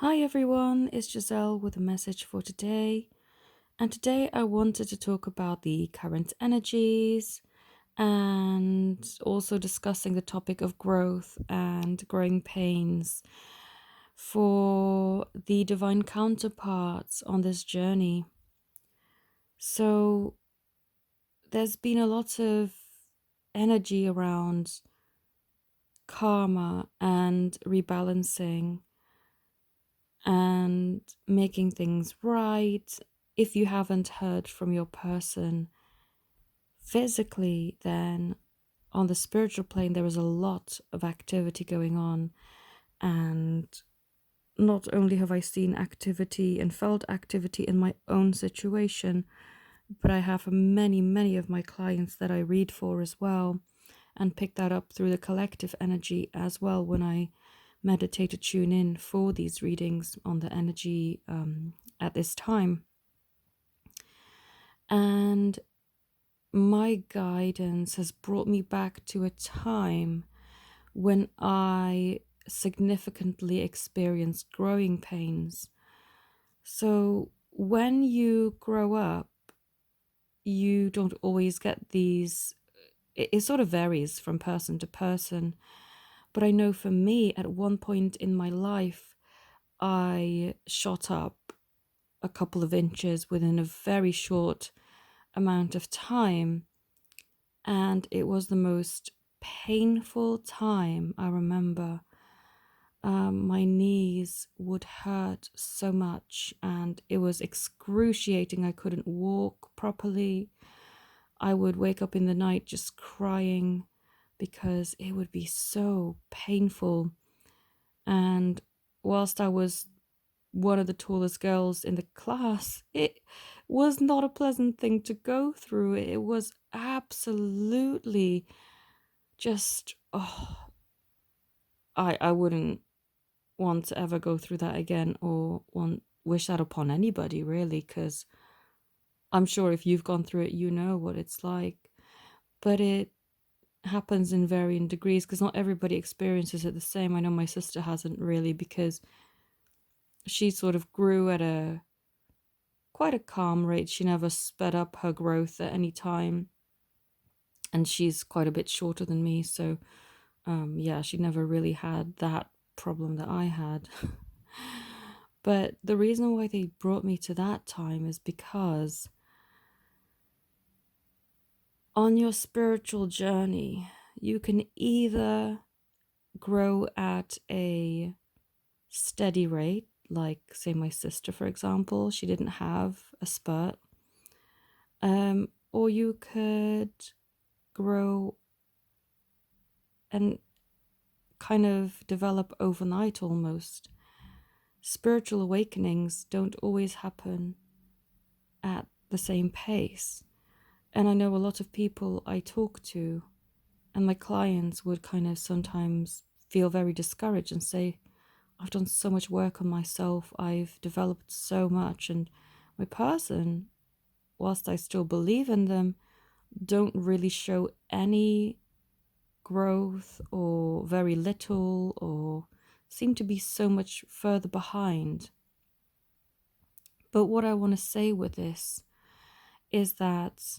Hi everyone, it's Giselle with a message for today. And today I wanted to talk about the current energies and also discussing the topic of growth and growing pains for the divine counterparts on this journey. So there's been a lot of energy around karma and rebalancing and making things right. If you haven't heard from your person physically, then on the spiritual plane, there is a lot of activity going on. And not only have I seen activity and felt activity in my own situation, but I have many of my clients that I read for as well, and pick that up through the collective energy as well when I meditate to tune in for these readings on the energy at this time. And my guidance has brought me back to a time when I significantly experienced growing pains. So when you grow up, you don't always get these, it sort of varies from person to person. But I know for me, at one point in my life, I shot up a couple of inches within a very short amount of time. And it was the most painful time I remember. My knees would hurt so much and it was excruciating. I couldn't walk properly. I would wake up in the night just crying because it would be so painful. And whilst I was one of the tallest girls in the class, it was not a pleasant thing to go through. It was absolutely just, I wouldn't want to ever go through that again or wish that upon anybody, really, because I'm sure if you've gone through it, you know what it's like. But it happens in varying degrees because not everybody experiences it the same. I know my sister hasn't really, because she sort of grew at quite a calm rate. She never sped up her growth at any time, and she's quite a bit shorter than me, so yeah, she never really had that problem that I had. But the reason why they brought me to that time is because on your spiritual journey, you can either grow at a steady rate, like, say, my sister, for example, she didn't have a spurt, or you could grow and kind of develop overnight almost. Spiritual awakenings don't always happen at the same pace. And I know a lot of people I talk to and my clients would kind of sometimes feel very discouraged and say, I've done so much work on myself, I've developed so much, and my person, whilst I still believe in them, don't really show any growth or very little, or seem to be so much further behind. But what I want to say with this is that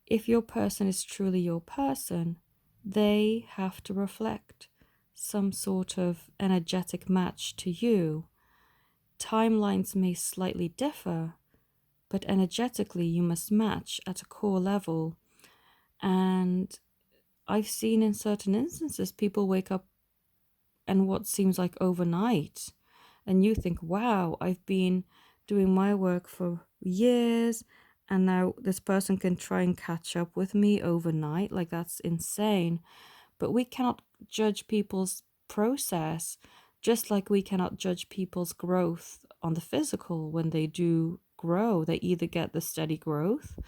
if your person is truly your person, they have to reflect some sort of energetic match to you. Timelines may slightly differ, but energetically you must match at a core level. And I've seen in certain instances people wake up and what seems like overnight, and you think, wow, I've been doing my work for years and now this person can try and catch up with me overnight. Like, that's insane. But we cannot judge people's process, just like we cannot judge people's growth on the physical. When they do grow, they either get the steady growth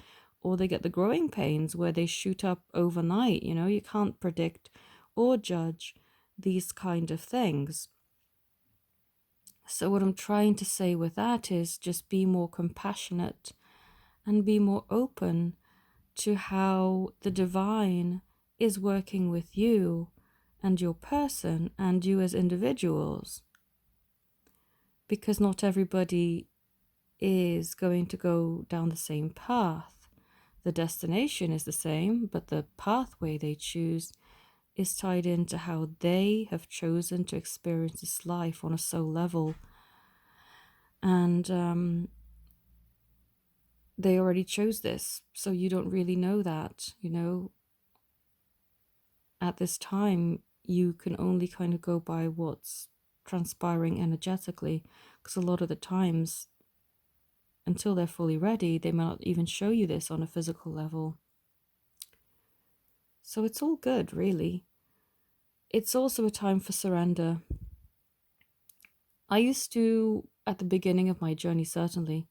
or they get the growing pains where they shoot up overnight. You can't predict or judge these kind of things. So what I'm trying to say with that is just be more compassionate and be more open to how the divine is working with you and your person and you as individuals. because not everybody is going to go down the same path. The destination is the same, but the pathway they choose is tied into how they have chosen to experience this life on a soul level. And they already chose this, so you don't really know that, at this time. You can only kind of go by what's transpiring energetically, because a lot of the times, until they're fully ready, they might not even show you this on a physical level. So it's all good, really. It's also a time for surrender. I used to, at the beginning of my journey, certainly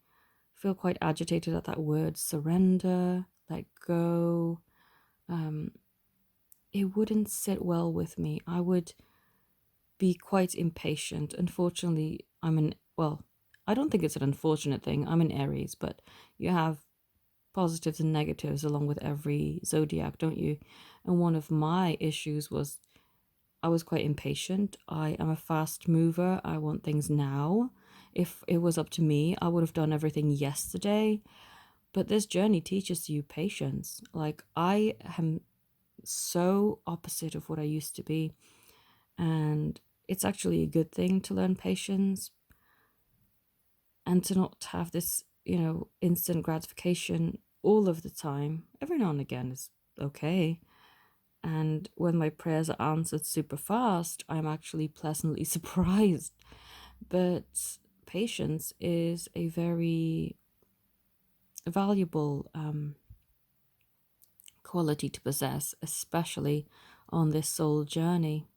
feel quite agitated at that word surrender, let go. It wouldn't sit well with me. I would be quite impatient. Unfortunately, I don't think it's an unfortunate thing. I'm an Aries, but you have positives and negatives along with every zodiac, don't you? And one of my issues was I was quite impatient. I am a fast mover. I want things now. If it was up to me, I would have done everything yesterday. But this journey teaches you patience. Like, I am so opposite of what I used to be. And it's actually a good thing to learn patience and to not have this, instant gratification all of the time. Every now and again is okay. And when my prayers are answered super fast, I'm actually pleasantly surprised. But patience is a very valuable quality to possess, especially on this soul journey.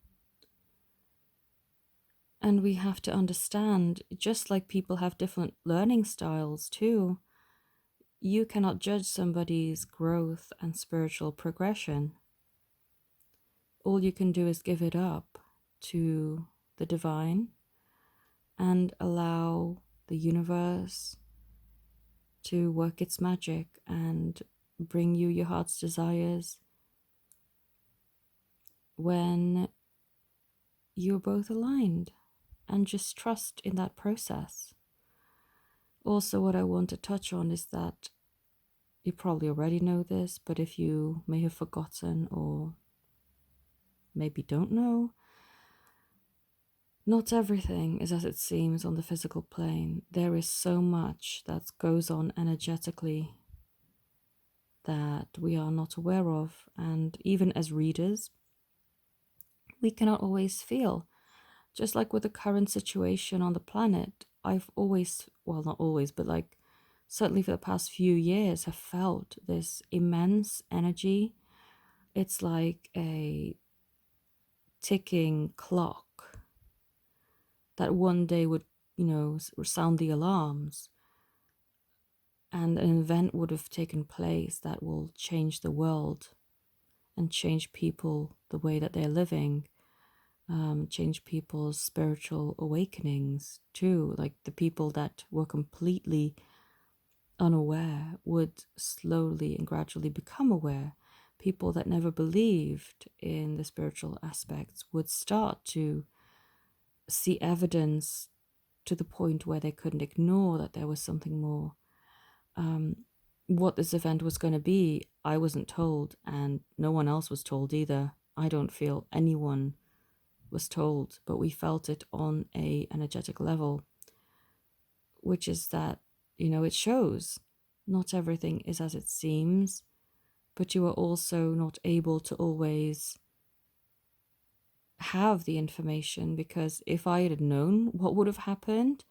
And we have to understand, just like people have different learning styles too, you cannot judge somebody's growth and spiritual progression. All you can do is give it up to the divine and allow the universe to work its magic and bring you your heart's desires when you're both aligned, and just trust in that process. Also, what I want to touch on is that you probably already know this, but if you may have forgotten or maybe don't know, not everything is as it seems on the physical plane. There is so much that goes on energetically that we are not aware of. And even as readers, we cannot always feel. Just like with the current situation on the planet, I've always, well, not always, but like certainly for the past few years, have felt this immense energy. It's like a ticking clock that one day would, sound the alarms, and an event would have taken place that will change the world and change people the way that they're living, change people's spiritual awakenings too. Like the people that were completely unaware would slowly and gradually become aware. People that never believed in the spiritual aspects would start to see evidence to the point where they couldn't ignore that there was something more. What this event was going to be, I wasn't told, and no one else was told either. I don't feel anyone was told, but we felt it on a energetic level, which is that, it shows not everything is as it seems, but you are also not able to always have the information, because if I had known what would have happened,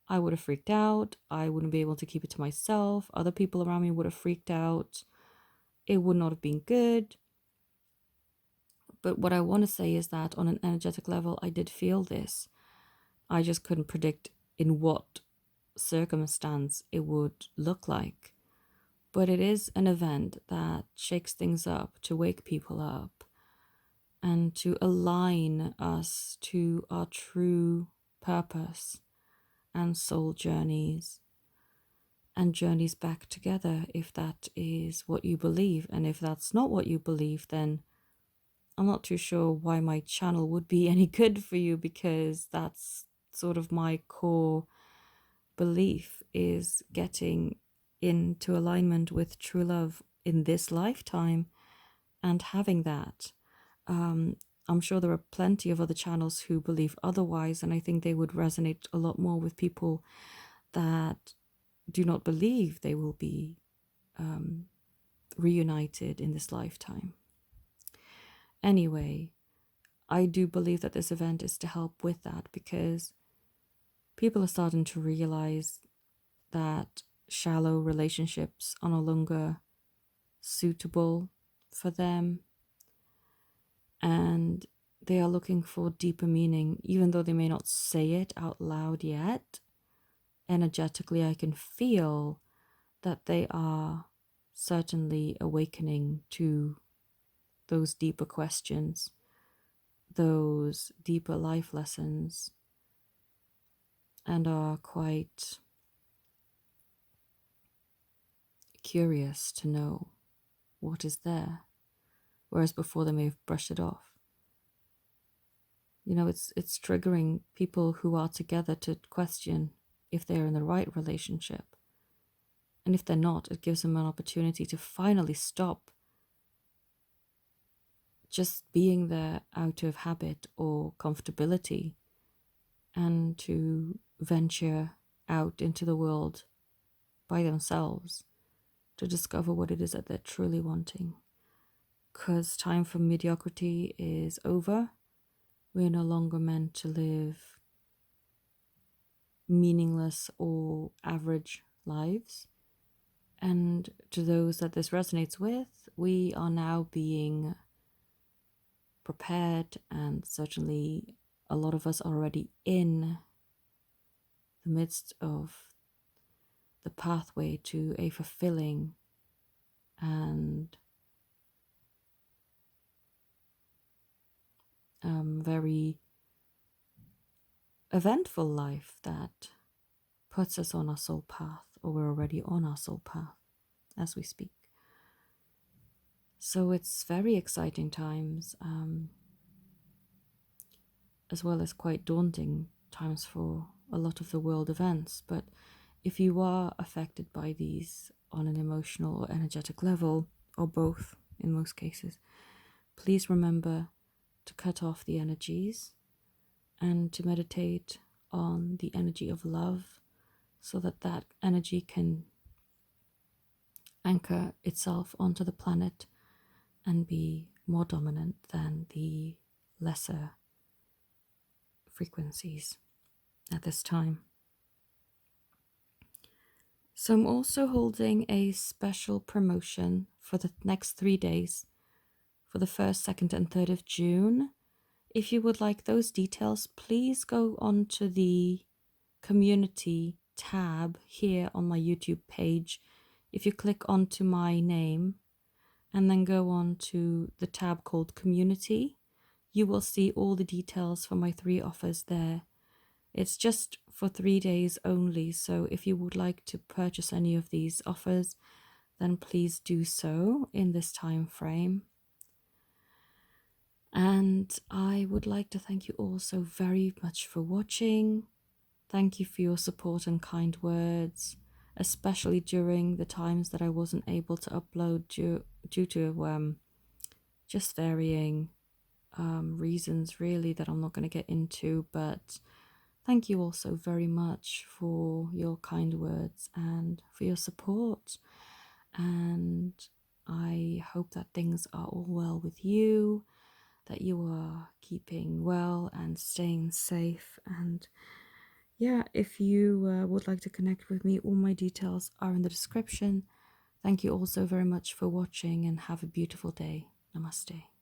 I would have freaked out. I wouldn't be able to keep it to myself. Other people around me would have freaked out. It would not have been good. But what I want to say is that on an energetic level, I did feel this. I just couldn't predict in what circumstance it would look like. But it is an event that shakes things up, to wake people up and to align us to our true purpose and soul journeys, and journeys back together, if that is what you believe. And if that's not what you believe, then I'm not too sure why my channel would be any good for you, because that's sort of my core belief, is getting into alignment with true love in this lifetime and having that. I'm sure there are plenty of other channels who believe otherwise, and I think they would resonate a lot more with people that do not believe they will be reunited in this lifetime. Anyway, I do believe that this event is to help with that, because people are starting to realize that shallow relationships are no longer suitable for them, and they are looking for deeper meaning, even though they may not say it out loud yet. Energetically, I can feel that they are certainly awakening to those deeper questions, those deeper life lessons, and are quite curious to know what is there, whereas before they may have brushed it off. You know, it's triggering people who are together to question if they're in the right relationship. And if they're not, it gives them an opportunity to finally stop just being there out of habit or comfortability, and to venture out into the world by themselves to discover what it is that they're truly wanting. Because time for mediocrity is over. We're no longer meant to live meaningless or average lives. And to those that this resonates with, we are now being prepared, and certainly a lot of us are already in the midst of the pathway to a fulfilling and very eventful life that puts us on our soul path, or we're already on our soul path as we speak. So it's very exciting times, as well as quite daunting times for a lot of the world events. But if you are affected by these on an emotional or energetic level, or both in most cases, please remember to cut off the energies and to meditate on the energy of love, so that that energy can anchor itself onto the planet and be more dominant than the lesser frequencies at this time. So I'm also holding a special promotion for the next 3 days, for the 1st, 2nd, and 3rd of June. If you would like those details, please go onto the community tab here on my YouTube page. If you click onto my name and then go on to the tab called Community, you will see all the details for my 3 offers there. It's just for 3 days only, so if you would like to purchase any of these offers, then please do so in this time frame. And I would like to thank you all so very much for watching. Thank you for your support and kind words, especially during the times that I wasn't able to upload due to just varying reasons, really, that I'm not going to get into. But thank you all so very much for your kind words and for your support. And I hope that things are all well with you, that you are keeping well and staying safe. And yeah, if you would like to connect with me, all my details are in the description. Thank you all so very much for watching, and have a beautiful day. Namaste.